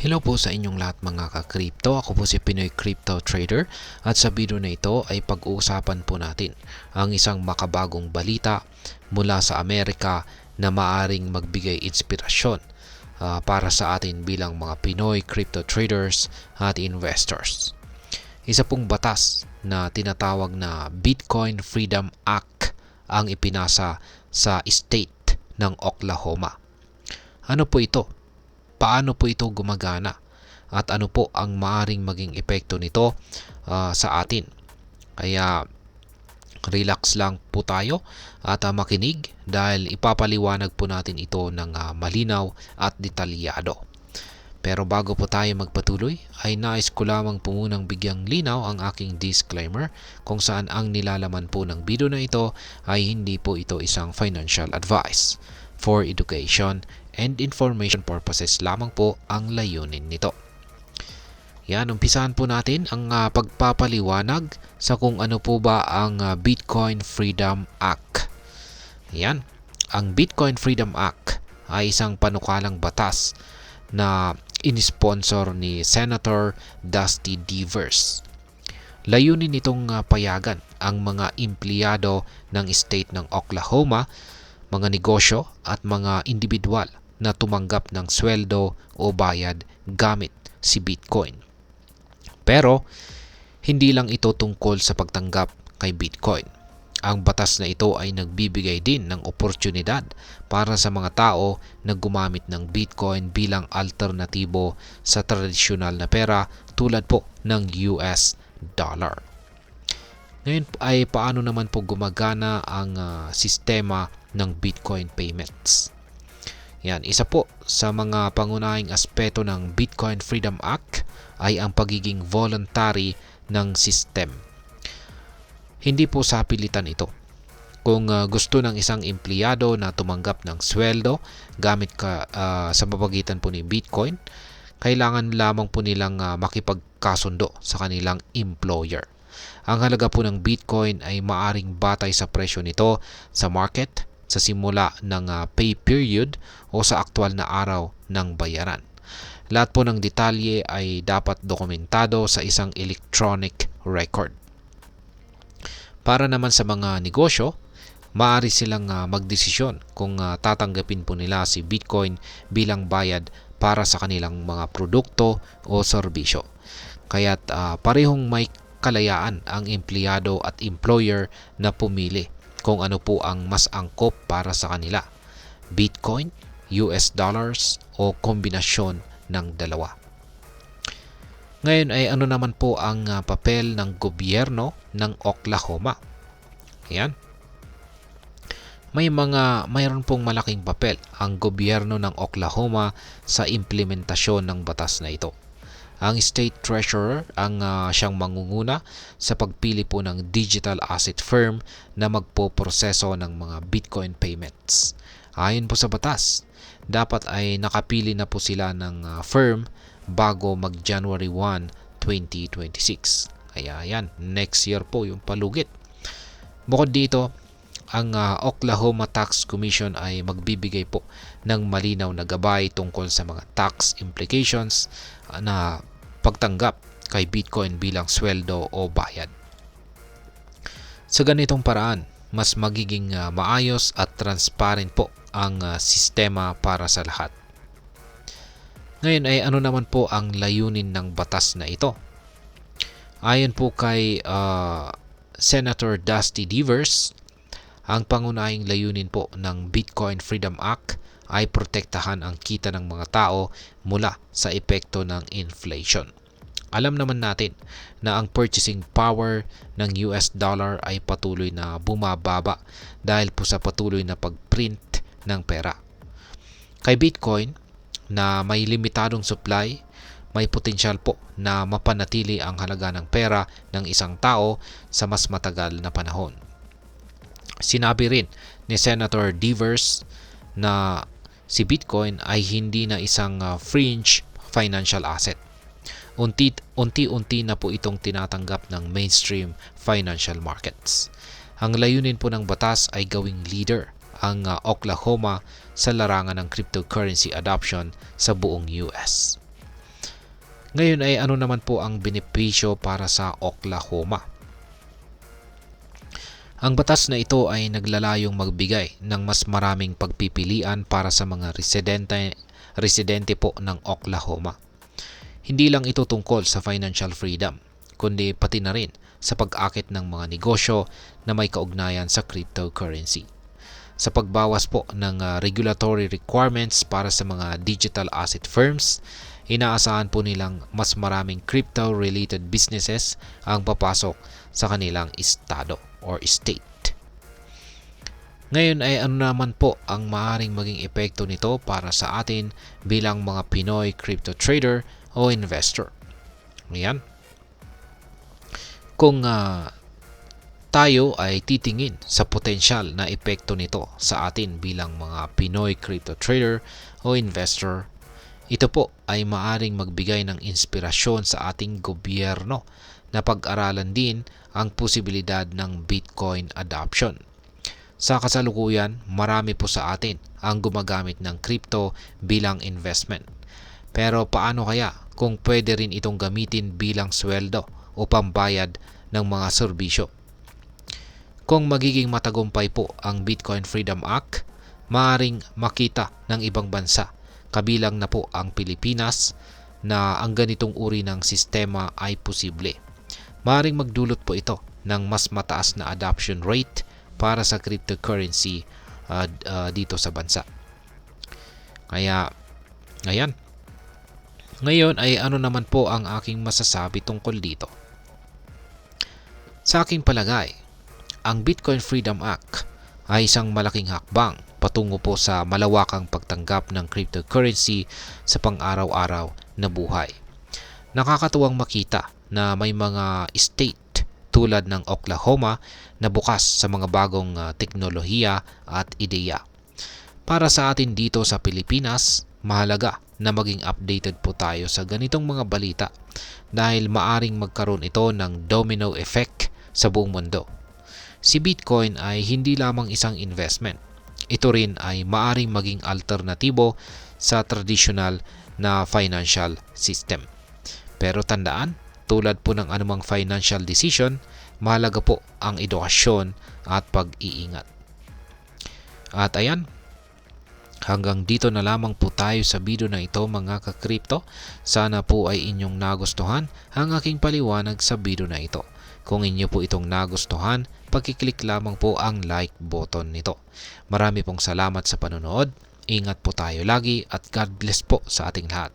Hello po sa inyong lahat mga ka-crypto. Ako po si Pinoy Crypto Trader at sa video na ito ay pag-uusapan po natin ang isang makabagong balita mula sa Amerika na maaring magbigay inspirasyon para sa atin bilang mga Pinoy Crypto Traders at investors. Isa pong batas na tinatawag na Bitcoin Freedom Act ang ipinasa sa state ng Oklahoma. Ano po ito? Paano po ito gumagana at ano po ang maaring maging epekto nito sa atin. Kaya relax lang po tayo at makinig dahil ipapaliwanag po natin ito ng malinaw at detalyado. Pero bago po tayo magpatuloy ay nais ko lamang po munang bigyang linaw ang aking disclaimer kung saan ang nilalaman po ng video na ito ay hindi po ito isang financial advice. For education and information purposes lamang po ang layunin nito. Yan, umpisahan po natin ang pagpapaliwanag sa kung ano po ba ang Bitcoin Freedom Act. Yan, ang Bitcoin Freedom Act ay isang panukalang batas na inisponsor ni Senator Dusty Devers. Layunin nitong payagan ang mga empleyado ng state ng Oklahoma, mga negosyo at mga individual na tumanggap ng sweldo o bayad gamit si Bitcoin. Pero hindi lang ito tungkol sa pagtanggap kay Bitcoin. Ang batas na ito ay nagbibigay din ng oportunidad para sa mga tao na gumamit ng Bitcoin bilang alternatibo sa tradisyonal na pera tulad po ng US dollar. Ngayon ay paano naman po gumagana ang sistema ng Bitcoin payments. Yan, isa po sa mga pangunahing aspeto ng Bitcoin Freedom Act ay ang pagiging voluntary ng system. Hindi po sa pilitan ito. Kung gusto ng isang empleyado na tumanggap ng sweldo gamit sa pagitan po ni Bitcoin, kailangan lamang po nilang makipagkasundo sa kanilang employer. Ang halaga po ng Bitcoin ay maaring batay sa presyo nito sa market, sa simula ng pay period o sa aktwal na araw ng bayaran. Lahat po ng detalye ay dapat dokumentado sa isang electronic record. Para naman sa mga negosyo, maaari silang magdesisyon kung tatanggapin po nila si Bitcoin bilang bayad para sa kanilang mga produkto o serbisyo. Kaya't parehong may kalayaan ang empleyado at employer na pumili kung ano po ang mas angkop para sa kanila, Bitcoin, US dollars o kombinasyon ng dalawa. Ngayon ay ano naman po ang papel ng gobyerno ng Oklahoma? Ayan. Mayroon pong malaking papel ang gobyerno ng Oklahoma sa implementasyon ng batas na ito. Ang State Treasurer ang siyang mangunguna sa pagpili po ng digital asset firm na magpoproseso ng mga Bitcoin payments. Ayon po sa batas, dapat ay nakapili na po sila ng firm bago mag-January 1, 2026. Kaya yan, next year po yung palugit. Bukod dito, ang Oklahoma Tax Commission ay magbibigay po ng malinaw na gabay tungkol sa mga tax implications na pagtanggap kay Bitcoin bilang sweldo o bayad. Sa ganitong paraan, mas magiging maayos at transparent po ang sistema para sa lahat. Ngayon ay ano naman po ang layunin ng batas na ito? Ayon po kay Senator Dusty Devers, ang pangunahing layunin po ng Bitcoin Freedom Act ay protektahan ang kita ng mga tao mula sa epekto ng inflation. Alam naman natin na ang purchasing power ng US dollar ay patuloy na bumababa dahil po sa patuloy na pagprint ng pera. Kay Bitcoin na may limitadong supply, may potensyal po na mapanatili ang halaga ng pera ng isang tao sa mas matagal na panahon. Sinabi rin ni Senator Devers na si Bitcoin ay hindi na isang fringe financial asset. Unti-unti na po itong tinatanggap ng mainstream financial markets. Ang layunin po ng batas ay gawing leader ang Oklahoma sa larangan ng cryptocurrency adoption sa buong US. Ngayon ay ano naman po ang benepisyo para sa Oklahoma? Ang batas na ito ay naglalayong magbigay ng mas maraming pagpipilian para sa mga residente po ng Oklahoma. Hindi lang ito tungkol sa financial freedom, kundi pati na rin sa pag-akit ng mga negosyo na may kaugnayan sa cryptocurrency. Sa pagbawas po ng regulatory requirements para sa mga digital asset firms, inaasahan po nilang mas maraming crypto-related businesses ang papasok sa kanilang estado or state. Ngayon ay ano naman po ang maaaring maging epekto nito para sa atin bilang mga Pinoy crypto trader o investor. Ayan. Kung tayo ay titingin sa potensyal na epekto nito sa atin bilang mga Pinoy crypto trader o investor, ito po ay maaaring magbigay ng inspirasyon sa ating gobyerno na pag-aralan din ang posibilidad ng Bitcoin adoption. Sa kasalukuyan, marami po sa atin ang gumagamit ng crypto bilang investment. Pero paano kaya kung pwede rin itong gamitin bilang sweldo o pambayad ng mga serbisyo? Kung magiging matagumpay po ang Bitcoin Freedom Act, maaaring makita ng ibang bansa, kabilang na po ang Pilipinas, na ang ganitong uri ng sistema ay posible. Maaaring magdulot po ito ng mas mataas na adoption rate para sa cryptocurrency dito sa bansa. Kaya, ayan. Ngayon ay ano naman po ang aking masasabi tungkol dito? Sa aking palagay, ang Bitcoin Freedom Act ay isang malaking hakbang patungo po sa malawakang pagtanggap ng cryptocurrency sa pang-araw-araw na buhay. Nakakatuwang makita na may mga state tulad ng Oklahoma na bukas sa mga bagong teknolohiya at ideya. Para sa atin dito sa Pilipinas, mahalaga na maging updated po tayo sa ganitong mga balita dahil maaring magkaroon ito ng domino effect sa buong mundo. Si Bitcoin ay hindi lamang isang investment. Ito rin ay maaring maging alternatibo sa traditional na financial system. Pero tandaan, tulad po ng anumang financial decision, mahalaga po ang edukasyon at pag-iingat. At ayan, hanggang dito na lamang po tayo sa video na ito mga ka-crypto. Sana po ay inyong nagustuhan ang aking paliwanag sa video na ito. Kung inyo po itong nagustuhan, pag-click lamang po ang like button nito. Marami pong salamat sa panonood. Ingat po tayo lagi at God bless po sa ating lahat.